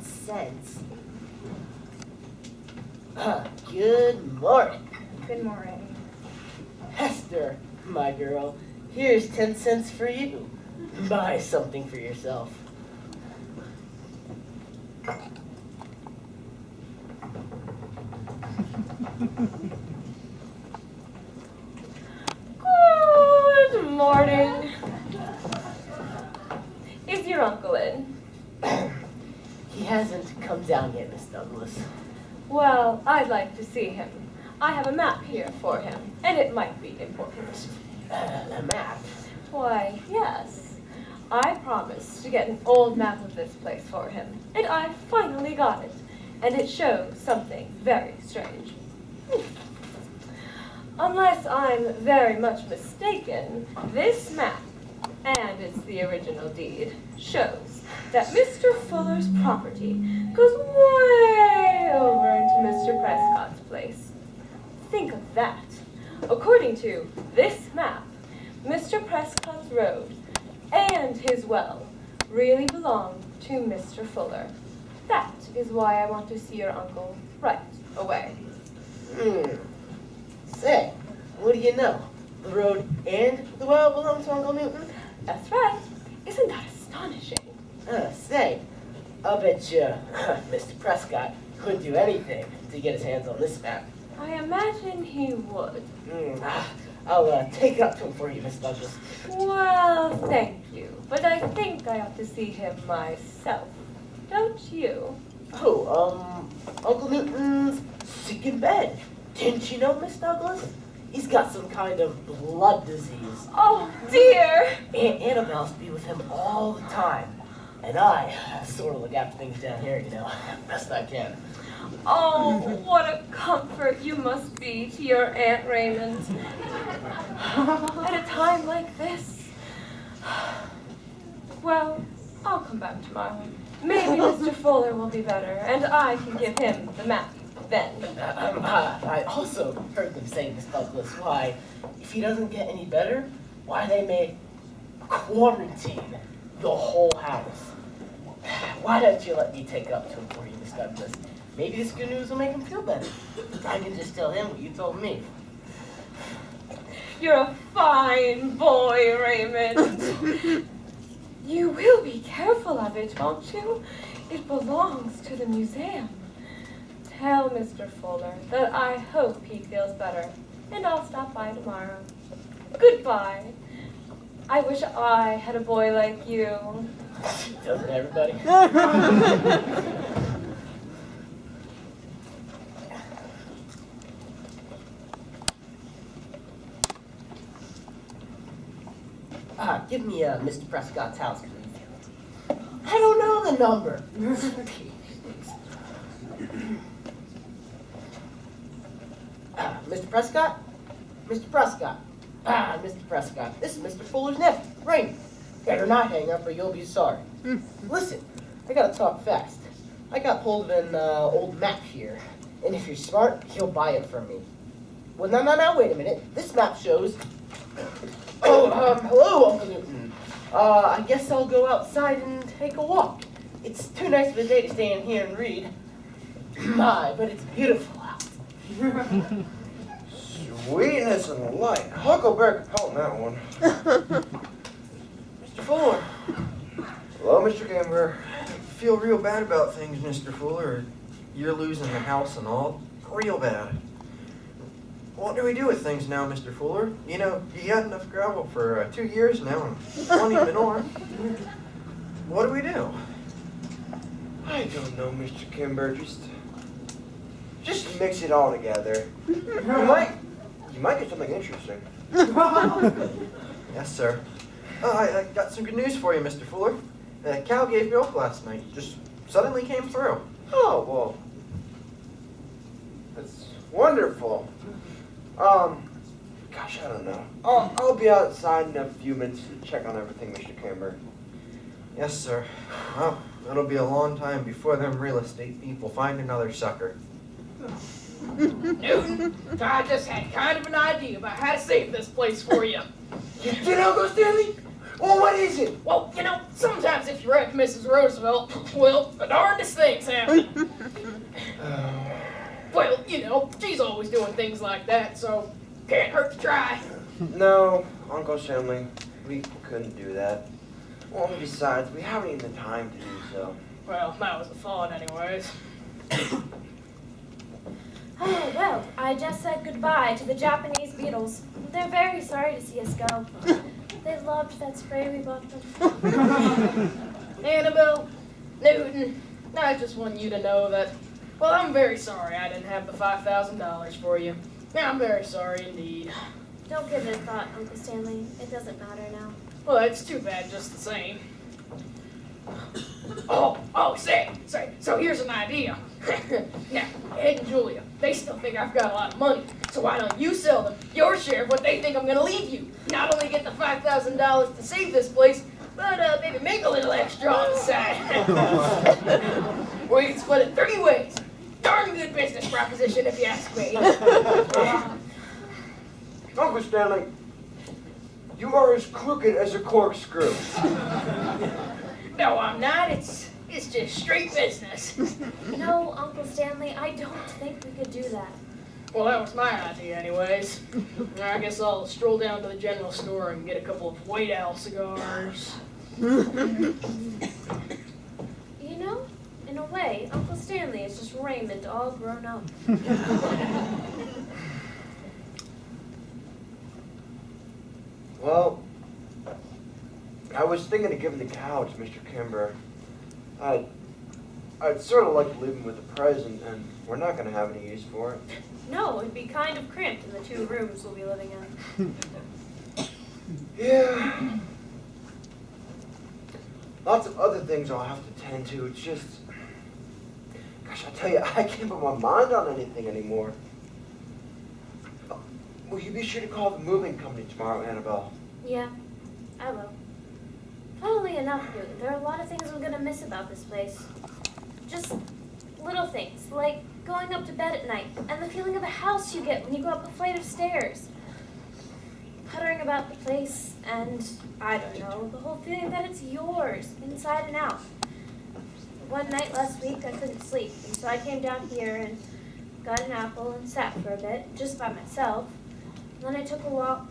cents. Good morning. Good morning. Hester, my girl, here's 10 cents for you. Buy something for yourself. Good morning. Is your uncle in? He hasn't come down yet, Miss Douglas. Well, I'd like to see him. I have a map here for him, and it might be important. A map? Why, yes. I promised to get an old map of this place for him, and I finally got it. And it shows something very strange. Unless I'm very much mistaken, this map, and it's the original deed, shows that Mr. Fuller's property goes way over into Mr. Prescott's place. Think of that. According to this map, Mr. Prescott's road and his well really belong to Mr. Fuller. That is why I want to see your uncle right away. Say, what do you know? The road and the well belong to Uncle Newton? That's right. Isn't that astonishing? Say, I'll bet you Mr. Prescott couldn't do anything to get his hands on this map. I imagine he would. I'll take it up to him for you, Miss Douglas. Well, thank you. But I think I ought to see him myself. Don't you? Uncle Newton's sick in bed. Didn't you know, Miss Douglas? He's got some kind of blood disease. Oh, dear! Aunt Annabelle's be with him all the time. And I sort of look after things down here, you know, best I can. Oh, what a comfort you must be to your Aunt Raymond. At a time like this. Well, I'll come back tomorrow. Maybe Mr. Fuller will be better, and I can give him the map then. I also heard them say, Miss Douglas, why, if he doesn't get any better, why they may quarantine the whole house. Why don't you let me take up to him for you, Miss Douglas? Maybe this good news will make him feel better. I can just tell him what you told me. You're a fine boy, Raymond. You will be careful of it, won't you? It belongs to the museum. Tell Mr. Fuller that I hope he feels better, and I'll stop by tomorrow. Goodbye. I wish I had a boy like you. Doesn't everybody? Give me Mr. Prescott's house, please. I don't know the number. Mr. Prescott? Mr. Prescott. Mr. Prescott. This is Mr. Fuller's nephew, Raymond. Better not hang up or you'll be sorry. Listen, I gotta talk fast. I got hold of an old map here, and if you're smart, he'll buy it from me. Well, no, wait a minute. This map shows... hello, Uncle Newton. I guess I'll go outside and take a walk. It's too nice of a day to stay in here and read. My, but it's beautiful out. Sweetness and light. Huckleberry Coat on that one. Mr. Fuller. Hello, Mr. Gamber. I feel real bad about things, Mr. Fuller. You're losing the house and all. Real bad. What do we do with things now, Mr. Fuller? You know, you had enough gravel for 2 years now and plenty manure. What do we do? I don't know, Mr. Kimber. Just mix it all together. You might get something interesting. Yes, sir. I got some good news for you, Mr. Fuller. Cal gave milk last night. Just suddenly came through. Oh, well. That's wonderful. Gosh, I don't know. I'll be outside in a few minutes to check on everything, Mr. Kimber. Yes, sir. Well, it'll be a long time before them real estate people find another sucker. Newton, I just had kind of an idea about how to save this place for you. You know, Uncle Stanley, Well, what is it? Well, you know, sometimes if you wreck Mrs. Roosevelt, well, the darndest things happen. Well, you know, she's always doing things like that, so can't hurt to try. No, Uncle Shanley, we couldn't do that. Well, besides, we haven't even the time to do so. Well, that was a thought anyways. Oh, well, I just said goodbye to the Japanese beetles. They're very sorry to see us go. They loved that spray we bought them. Annabelle, Newton, I just want you to know that, well, I'm very sorry I didn't have the $5,000 for you. Yeah, I'm very sorry indeed. Don't give it a thought, Uncle Stanley. It doesn't matter now. Well, it's too bad just the same. Say, so here's an idea. Now, Ed and Julia, they still think I've got a lot of money, so why don't you sell them your share of what they think I'm gonna leave you? Not only get the $5,000 to save this place, but maybe make a little extra on the side. We can split it 3 ways. Darn good business proposition if you ask me. Uncle Stanley, you are as crooked as a corkscrew. No, I'm not. It's just straight business. No, Uncle Stanley, I don't think we could do that. Well, that was my idea anyways. I guess I'll stroll down to the general store and get a couple of White Owl cigars. You know, in a way, Uncle Stanley is just Raymond all grown up. Well, I was thinking of giving the cow to Mr. Kimber. I'd sort of like to leave him with a present, and we're not going to have any use for it. No, it'd be kind of cramped in the 2 rooms we'll be living in. Yeah. Lots of other things I'll have to tend to. It's just, gosh, I tell you, I can't put my mind on anything anymore. Will you be sure to call the moving company tomorrow, Annabelle? Yeah, I will. Funnily enough, Newton, there are a lot of things I'm gonna miss about this place. Just little things, like going up to bed at night, and the feeling of a house you get when you go up a flight of stairs. Puttering about the place, and, I don't know, the whole feeling that it's yours, inside and out. One night last week, I couldn't sleep, and so I came down here and got an apple and sat for a bit, just by myself. Then I took a walk,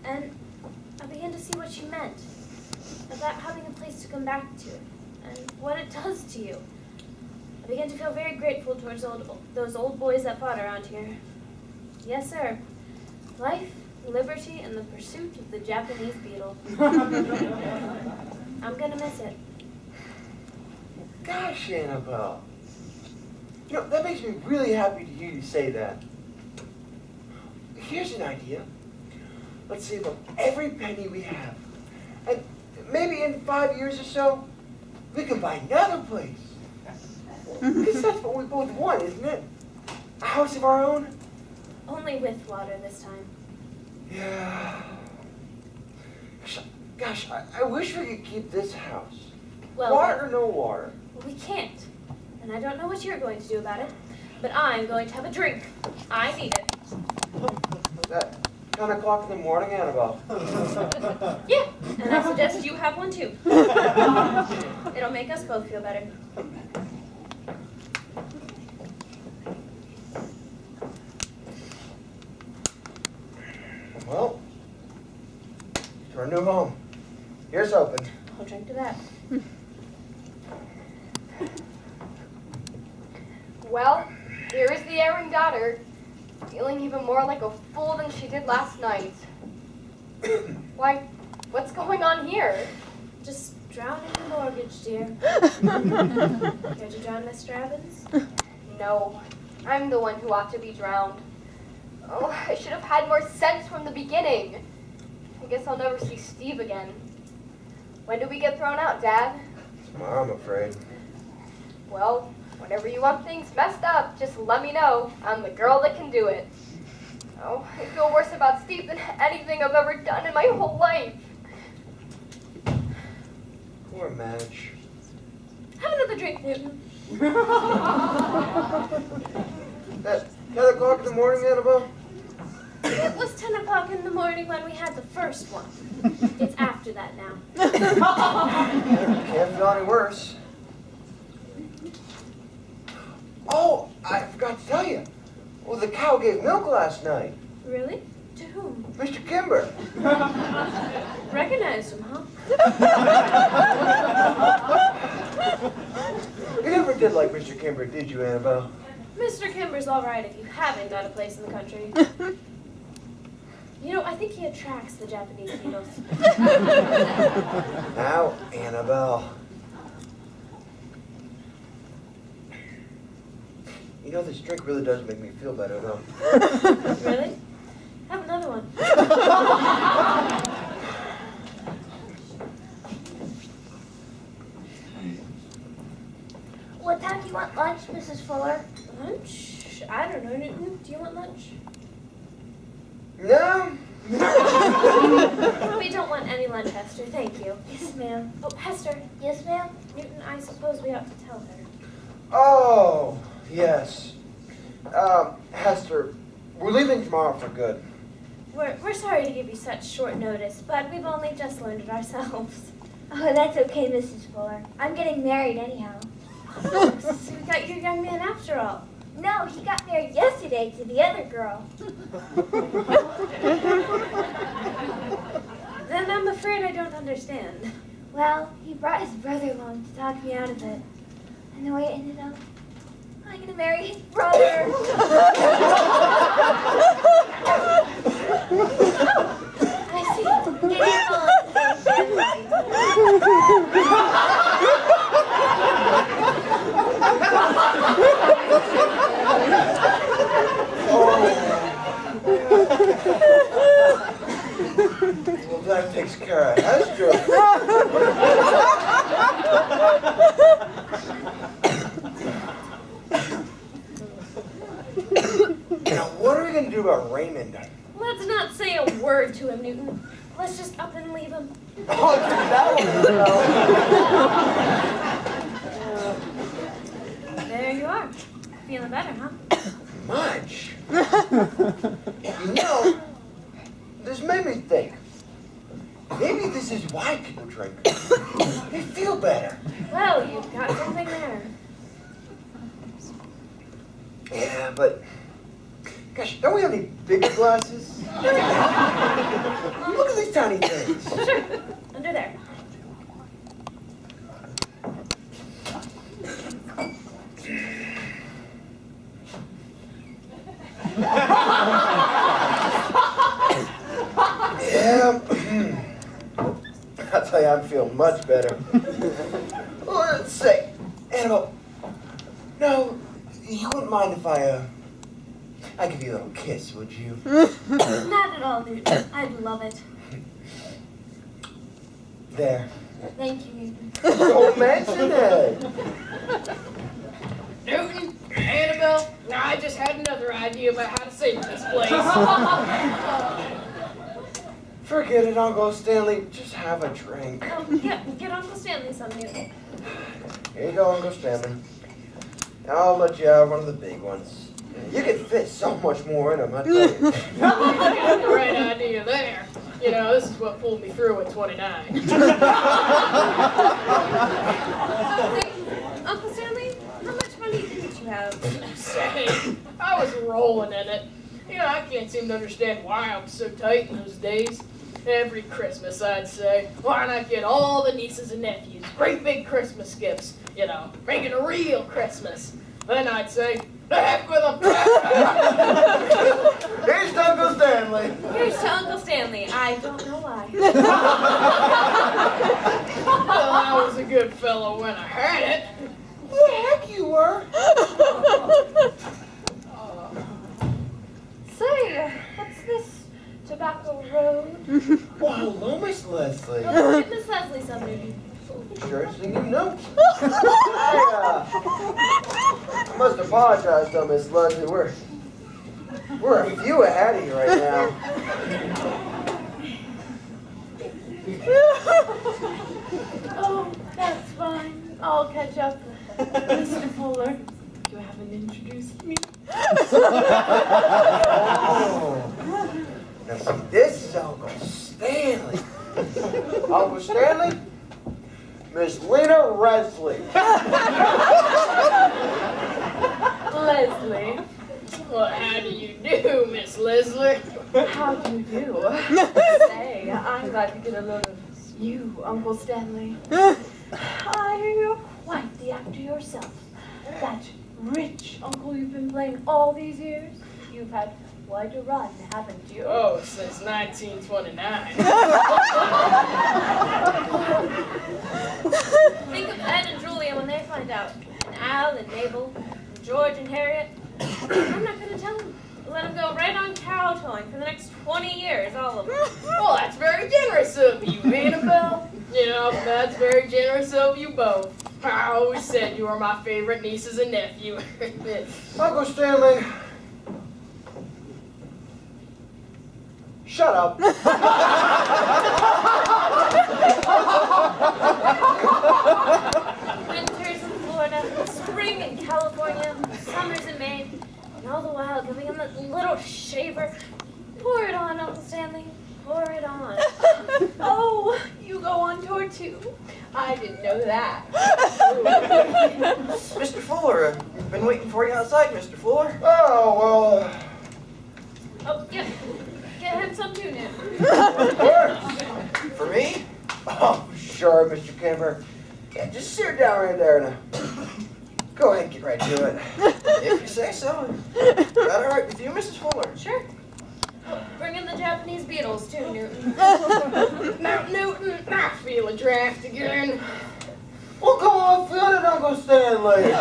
and I began to see what she meant about having a place to come back to, and what it does to you. I began to feel very grateful towards those old boys that fought around here. Yes, sir. Life, liberty, and the pursuit of the Japanese beetle. I'm gonna miss it. Gosh, Annabelle. You know, that makes me really happy to hear you say that. Here's an idea. Let's save up every penny we have. And maybe in 5 years or so, we can buy another place. Because that's what we both want, isn't it? A house of our own? Only with water this time. Yeah. Gosh, I wish we could keep this house. Well, Water or no water? well, we can't. And I don't know what you're going to do about it, but I'm going to have a drink. I need it. That 10 o'clock in the morning, Annabelle. Yeah, and I suggest you have one too. It'll make us both feel better. Well, to our new home. Here's open. I'll drink to that. Well, here is the erring daughter, feeling even more like a fool than she did last night. Why, what's going on here? Just drowning the mortgage, dear. Care to drown Mr. Evans? No, I'm the one who ought to be drowned. Oh, I should have had more sense from the beginning. I guess I'll never see Steve again. When do we get thrown out, Dad? Tomorrow, I'm afraid. Well, whenever you want things messed up, just let me know. I'm the girl that can do it. Oh, I feel worse about Steve than anything I've ever done in my whole life. Poor Madge. Have another drink, Newton. At 10 o'clock in the morning, Annabelle? It was 10 o'clock in the morning when we had the first one. It's after that now. Can't feel any worse. Oh, I forgot to tell you. Well, the cow gave milk last night. Really? To whom? Mr. Kimber. Recognized him, huh? You never did like Mr. Kimber, did you, Annabelle? Mr. Kimber's all right if you haven't got a place in the country. You know, I think he attracts the Japanese beetles. Now, Annabelle. You know, this drink really does make me feel better, though. Really? Have another one. What time do you want lunch, Mrs. Fuller? Lunch? I don't know, Newton. Do you want lunch? No? We don't want any lunch, Hester. Thank you. Yes, ma'am. Oh, Hester. Yes, ma'am? Newton, I suppose we ought to tell her. Oh, yes. Hester, we're leaving tomorrow for good. We're sorry to give you such short notice, but we've only just learned it ourselves. Oh, that's okay, Mrs. Fuller. I'm getting married anyhow. Oh, so we got your young man after all. No, he got married yesterday to the other girl. Then I'm afraid I don't understand. Well, he brought his brother along to talk me out of it. And the way it ended up, I'm gonna marry his brother. I see. Getting on to Well, that takes care of Hester. Now, what are we going to do about Raymond? Let's not say a word to him, Newton. Let's just up and leave him. Oh, that There you are. Feeling better, huh? much. You know, this made me think. Maybe this is why people drink. They feel better. Well, you've got something there. Yeah, but gosh, don't we have any bigger glasses? Look at these tiny things. Sure. Under there. Yeah. I'll tell you, I feel much better. Well, let's say, Annabelle, no, you wouldn't mind if I give you a little kiss, would you? Not at all, Newton. I'd love it. There. Thank you, Newton. Don't mention it. Newton, Annabelle, I just had another idea about how to save this place. Forget it, Uncle Stanley. Just have a drink. Oh, get Uncle Stanley some, Newton. Here you go, Uncle Stanley. I'll let you have one of the big ones. You can fit so much more in them, I tell you. You got the right idea there. You know, this is what pulled me through at 29. Uncle Stanley, how much money did you have? Say, I was rolling in it. You know, I can't seem to understand why I was so tight in those days. Every Christmas, I'd say, why not get all the nieces and nephews great big Christmas gifts? You know, make it a real Christmas. Then I'd say, the heck with them. Here's to Uncle Stanley. Here's to Uncle Stanley. I don't know why. Well, I was a good fellow when I had it. The heck you were. Say, what's this? Tobacco Road? Well, hello, Miss Leslie. Oh, get Miss Leslie some, Newton. Sure thing you know. I must apologize, though, Miss Leslie. We're a few ahead of you right now. Oh, that's fine. I'll catch up. Mr. Fuller, you haven't introduced me. Oh. Now see, this is Uncle Stanley. Uncle Stanley, Miss Lena Resley. Leslie, Well, how do you do, Miss Leslie? how do you do? Say, I'm glad to get a load of you, Uncle Stanley. You're quite the actor yourself. That rich uncle you've been playing all these years. You've had quite a run, haven't you? Oh, since 1929. Think of Ed and Julia when they find out. And Al and Mabel, and George and Harriet. I'm not gonna tell them. Let them go right on cow towing for the next 20 years, all of them. Well, that's very generous of you, Annabelle. You know, that's very generous of you both. I always said you were my favorite nieces and nephew. Uncle Stanley. Shut up. Winters in Florida, spring in California, summers in Maine, and all the while giving him that little shaver. Pour it on, Uncle Stanley. Pour it on. Oh, you go on tour too? I didn't know that. Mr. Fuller, we've been waiting for you outside, Mr. Fuller. Oh, well, Oh, yeah. Get him some too now. of course. For me? Oh, sure, Mr. Kimber. Yeah, just sit down right there now. Go ahead and get right to it. If you say so. Is that all right with you, Mrs. Fuller? Sure. Bring in the Japanese beetles too, Newton. Now, Newton, I feel a draft again. Well, come on, feel it, Uncle Stanley.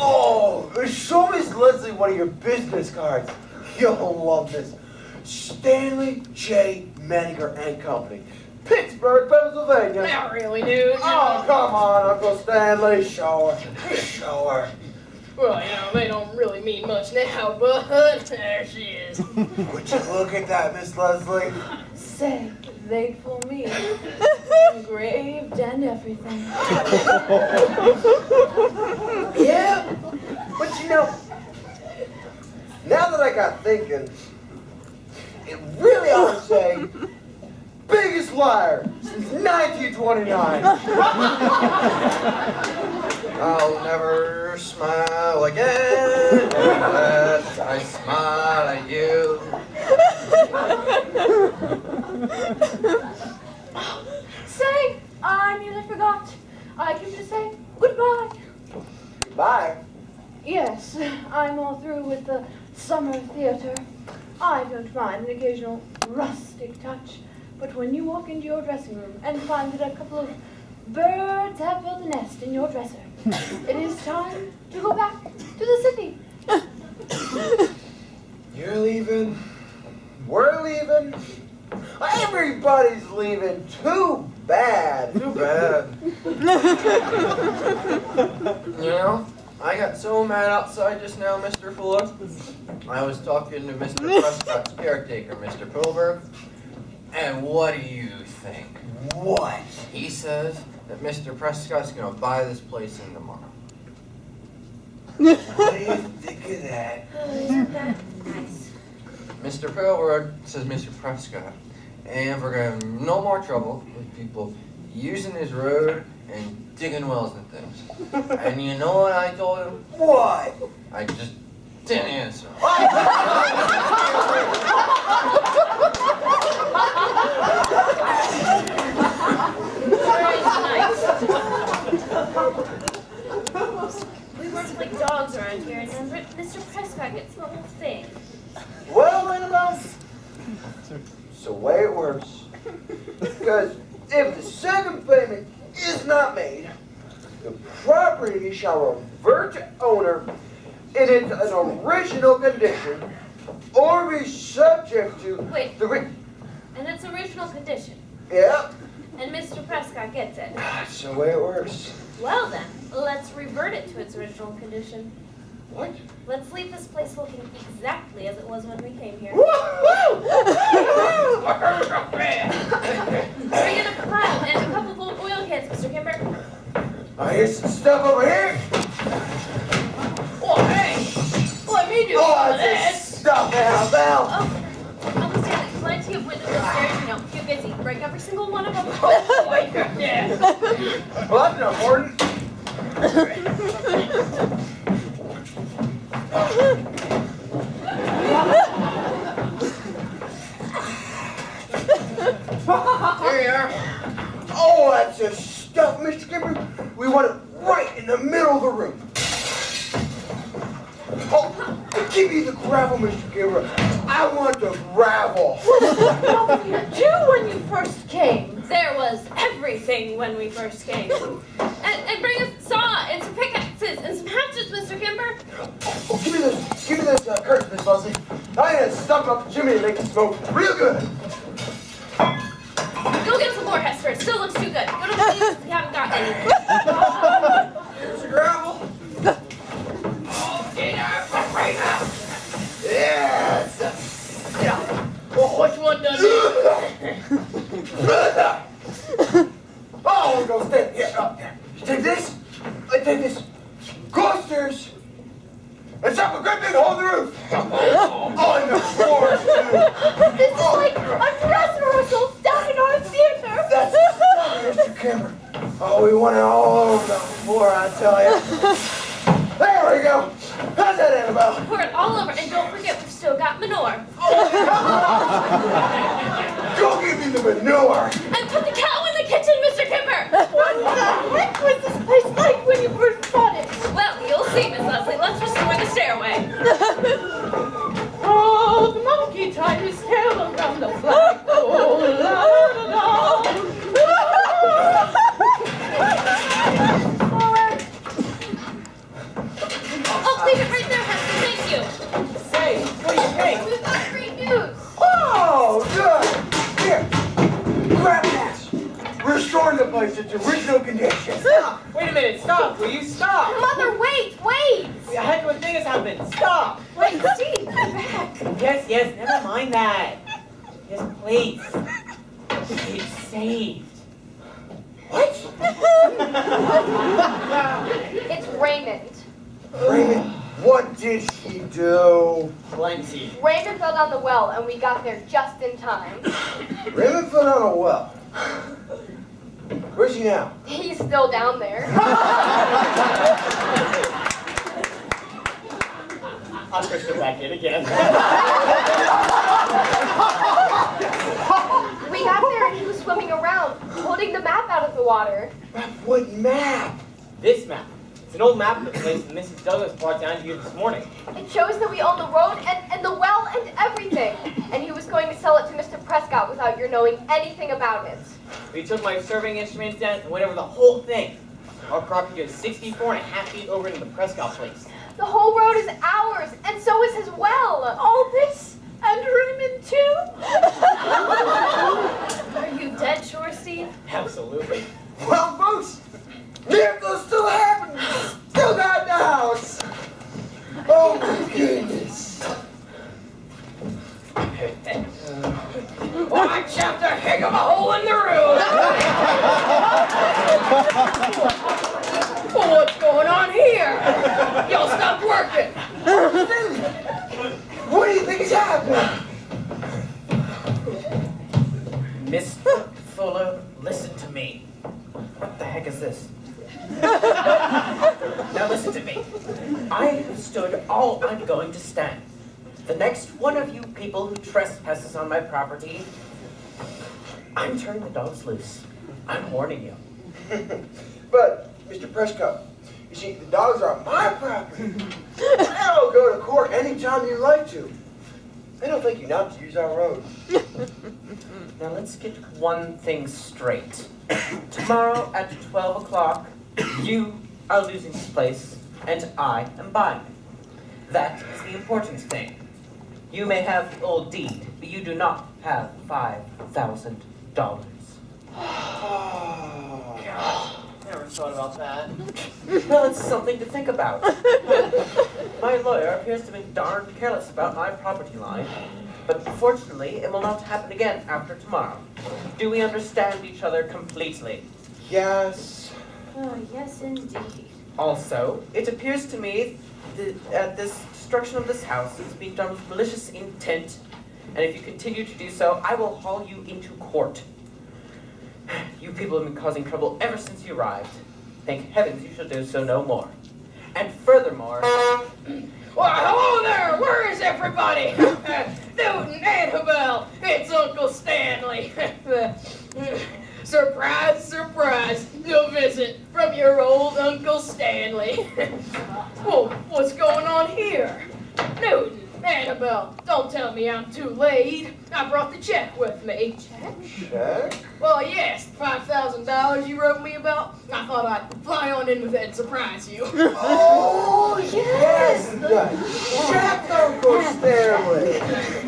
Oh, show Miss Leslie one of your business cards. You'll love this. Stanley J. Maniger and Company, Pittsburgh, Pennsylvania. Not really, Newton. Oh, come on, Uncle Stanley. Show her. Show her. Well, you know, they don't really mean much now, but there she is. Would you look at that, Miss Leslie? Say, they for me. Engraved and everything. Yeah, but you know, now that I got thinking, it really ought to say, biggest liar since 1929. I'll never smile again unless I smile at you. Say, I nearly forgot. I came to say goodbye. Goodbye. Yes, I'm all through with the summer theater. I don't mind an occasional rustic touch, but when you walk into your dressing room and find that a couple of birds have built a nest in your dresser, it is time to go back to the city. You're leaving. We're leaving. Everybody's leaving. Too bad. Too bad. You know, I got so mad outside just now, Mr. Fuller. I was talking to Mr. Prescott's caretaker, Mr. Pilberg. And what do you think? What? He says that Mr. Prescott's gonna buy this place in tomorrow. What do you think of that? Isn't that nice? Mr. Pilberg says Mr. Prescott. And we're gonna have no more trouble with people using his road and digging wells and things. And you know what I told him? What? I just didn't answer. Very nice. We work like dogs around here, and then Mr. Prescott gets the whole thing. Well, Annabelle, it's the way it works. Because if the second payment is not made, the property shall revert to owner in its an original condition or be subject to Wait. the And its original condition. yeah, And Mr. Prescott gets it. that's the way it works. Well then, let's revert it to its original condition. What? Let's leave this place looking exactly as it was when we came here. Bring in a pile and a couple of old oil cans, Mr. Kimber. I hear some stuff over here. Oh, hey! Annabelle! Oh, Stanley, plenty of windows upstairs, you know. Get busy. Break every single one of them. Oh my goodness. Well, that's not important. Here you are. Oh, that's the stuff, Mr. Kimber. We want it right in the middle of the room. Oh, give me the gravel, Mr. Kimber. I want the gravel. What did you do when you first came? There was everything when we first came. And bring a saw and some pickaxes and some hatchets, Mr. Kimber. Oh, give me this curtain, Miss Leslie. I had stuff up the chimney to make it smoke real good. Go get some more, Hester. It still looks too good. Go to the police if you haven't got any. Here's the gravel. Oh, get out right now. Yes. Well, which one does it? Oh, go stand here. Oh, here. You take this. I take this. Go upstairs. And chop a great big hole in the roof. Oh, and the floors, too. This is like a dress rehearsal down in our theater. That's Mr. Kimber. Oh, we want it all over the floor, I tell you. There we go. How's that, Annabelle? Pour it all over, and don't forget we've still got manure. Go give me the manure. And put the cow in the kitchen, Mr. Kimber. What the heck was this place like when you first bought it? Well, you'll see, Miss Leslie. Let's restore the stairway. Oh, the monkey tied his tail around the flagpole. La, la, la, Oh, leave it right there, Hester. Thank you. Say, what do you think? We've got great news. Oh, good. Here. Grab that. Restoring the place to its original condition. Stop! Wait a minute, stop! Will you stop? Mother, wait. A heck of a thing has happened. Stop! Wait, Steve, come back. Yes, never mind that. Yes, please. It's saved. What? It's Raymond. Raymond, what did he do? Plenty. Raymond fell down the well, and we got there just in time. Raymond fell down a well. Where's he now? He's still down there. I'll push him back in again. We got there, and he was swimming around, holding the map out of the water. What map? This map. It's an old map of the place that Mrs. Douglas brought down to you this morning. It shows that we own the road and the well and everything. And he was going to sell it to Mr. Prescott without your knowing anything about it. We took my surveying instruments down and went over the whole thing. Our property goes 64 and a half feet over into the Prescott place. The whole road is ours, and so is his well. all this and Raymond too? Are you dead sure, Steve? Absolutely. Well, folks, miracles still happen. Still got the house. Oh, my goodness. Well, I chopped a heck of a hole in the roof. Well, what's going on here? Y'all stopped working. What do you think is happening? Mr. Fuller, listen to me. What the heck is this? Now listen to me. I have stood all I'm going to stand. The next one of you people who trespasses on my property, I'm turning the dogs loose. I'm warning you. But, Mr. Prescott, you see, the dogs are on my property. I'll go to court anytime you like to. I don't think you not to use our road. Now let's get one thing straight. Tomorrow at 12 o'clock, you are losing this place, and I am buying it. That is the important thing. You may have the old deed, but you do not have $5,000. Never thought about that. Well, it's something to think about. My lawyer appears to have been darned careless about my property line, but fortunately, it will not happen again after tomorrow. Do we understand each other completely? Yes. Oh, yes, indeed. Also, it appears to me that this destruction of this house is being done with malicious intent, and if you continue to do so, I will haul you into court. You people have been causing trouble ever since you arrived. Thank heavens you shall do so no more. And furthermore... Why, hello there! Where is everybody? Newton, Annabelle, it's Uncle Stanley. Surprise, surprise, a visit from your old Uncle Stanley. Well, what's going on here? Newton, Annabelle, don't tell me I'm too late. I brought the check with me. Check? Well, yes, $5,000 you wrote me about. I thought I'd fly on in with it and surprise you. Oh, yes, the check, Uncle Stanley.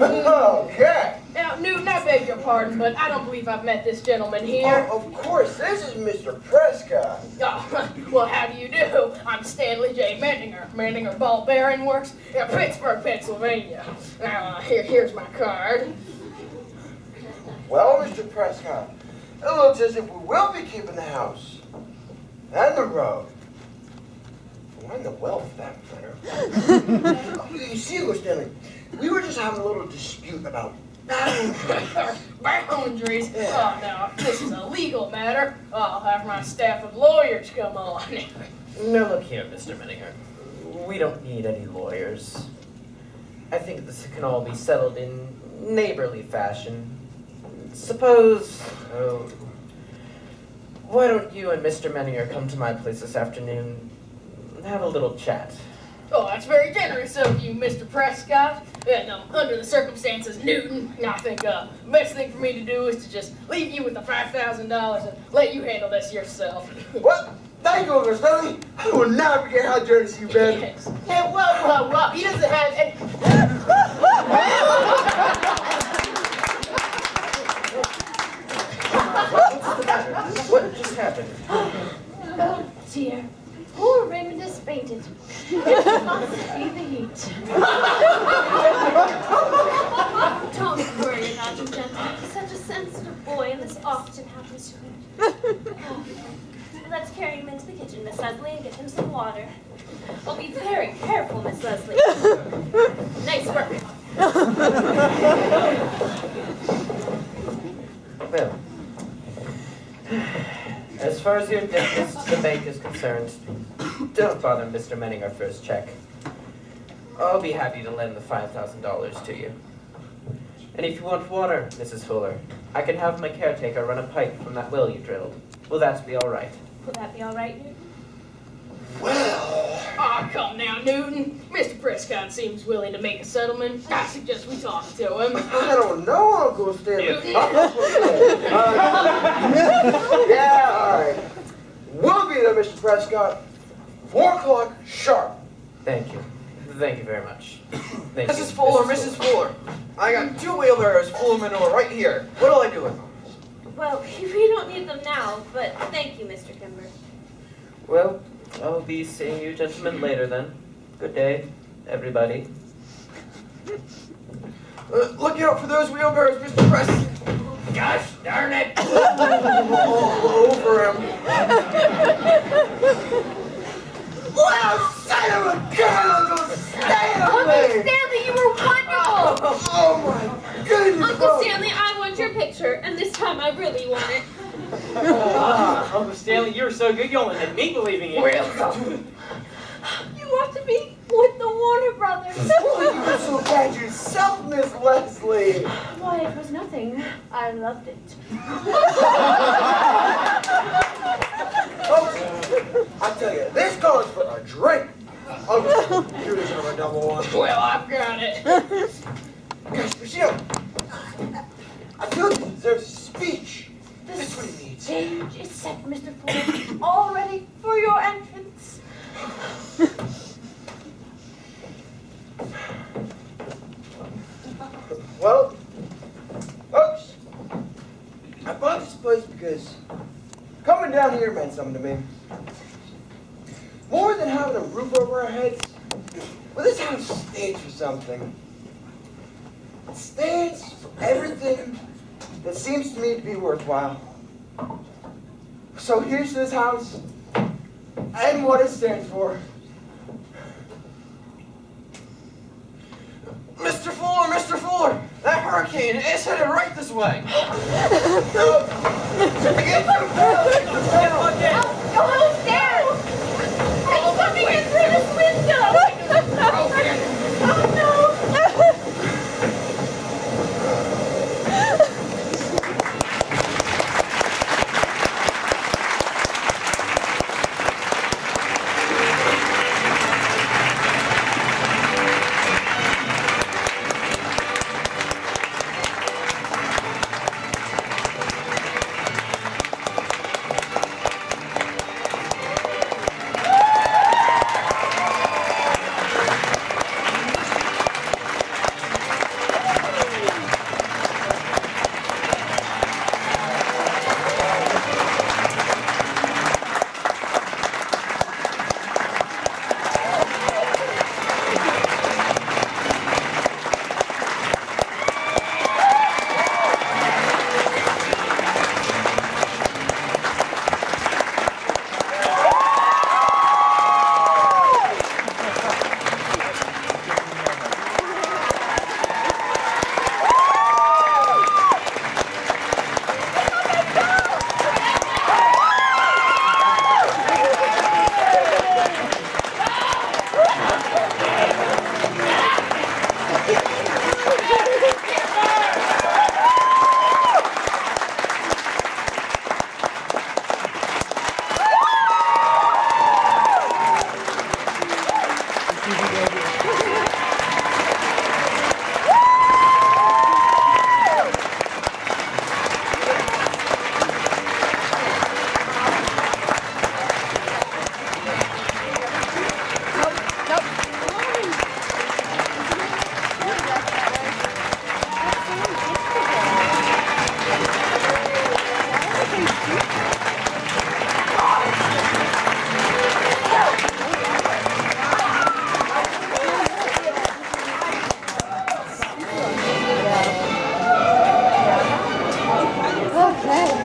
Okay. Now, Newton, I beg your pardon, but I don't believe I've met this gentleman here. Oh, of course, this is Mr. Prescott. Oh, well, how do you do? I'm Stanley J. Menninger. Menninger Ball Bearing Works in Pittsburgh, Pennsylvania. Now, here's my card. Well, Mr. Prescott, it looks as if we will be keeping the house. And the road. And the well, for that matter. You see, Uncle Stanley, we were just having a little dispute about Boundaries? Oh, no, this is a legal matter. I'll have my staff of lawyers come on. Now look here, Mr. Menninger. We don't need any lawyers. I think this can all be settled in neighborly fashion. Suppose, why don't you and Mr. Menninger come to my place this afternoon and have a little chat? Oh, that's very generous of you, Mr. Prescott. Yeah, no, under the circumstances, Newton, I think the best thing for me to do is to just leave you with the $5,000 and let you handle this yourself. What? Thank you, Uncle Stanley. I will never forget how generous you've been. Yes. Hey, whoa. He doesn't have any... What's the matter? What just happened? Oh, dear. Poor Raymond has fainted. It must be the heat. Don't worry about him, gentlemen. He's such a sensitive boy, and this often happens to him. Let's carry him into the kitchen, Miss Leslie, and get him some water. Oh, be very careful, Miss Leslie. Nice work. Well, as far as your debts to the bank is concerned, don't bother Mr. Menninger for his check. I'll be happy to lend the $5,000 to you. And if you want water, Mrs. Fuller, I can have my caretaker run a pipe from that well you drilled. Will that be all right? Will that be all right, Newton? Well, Oh, come now, Newton. Mr. Prescott seems willing to make a settlement. I suggest we talk to him. I don't know, Uncle Stanley. Newton. Yeah, all right. We'll be there, Mr. Prescott. 4 o'clock sharp. Thank you. Thank you very much. Thank you, Mrs. Fuller, Mrs. Fuller. I got 2 wheelbarrows full of manure right here. What'll I do with them? Well, we don't need them now, but thank you, Mr. Kimber. Well, I'll be seeing you gentlemen later then. Good day, everybody. Look out for those wheelbarrows, Mr. Prescott. Gosh darn it! All over him. Well, son of a gun, Uncle Stanley! Stanley, you were wonderful! Oh my goodness! Uncle Stanley, I want your picture, and this time I really want it. Uncle Stanley, you were so good you only had me believing it. You ought to be with the Warner Brothers. Oh, you were so bad yourself, Miss Leslie. Why, it was nothing. I loved it. Folks, I tell you, this calls for a drink. Oh, you deserve a double one. Well, I've got it. Gosh, Michelle, I feel he deserves a speech. That's what he needs. Stage is set, Mr. Fuller. All ready for your entrance. Well, folks, I bought this place because coming down here meant something to me. More than having a roof over our heads, well, this house stands for something. It stands for everything that seems to me to be worthwhile. So here's this house, and what it stands for. Mr. Fuller, that hurricane is headed right this way. Get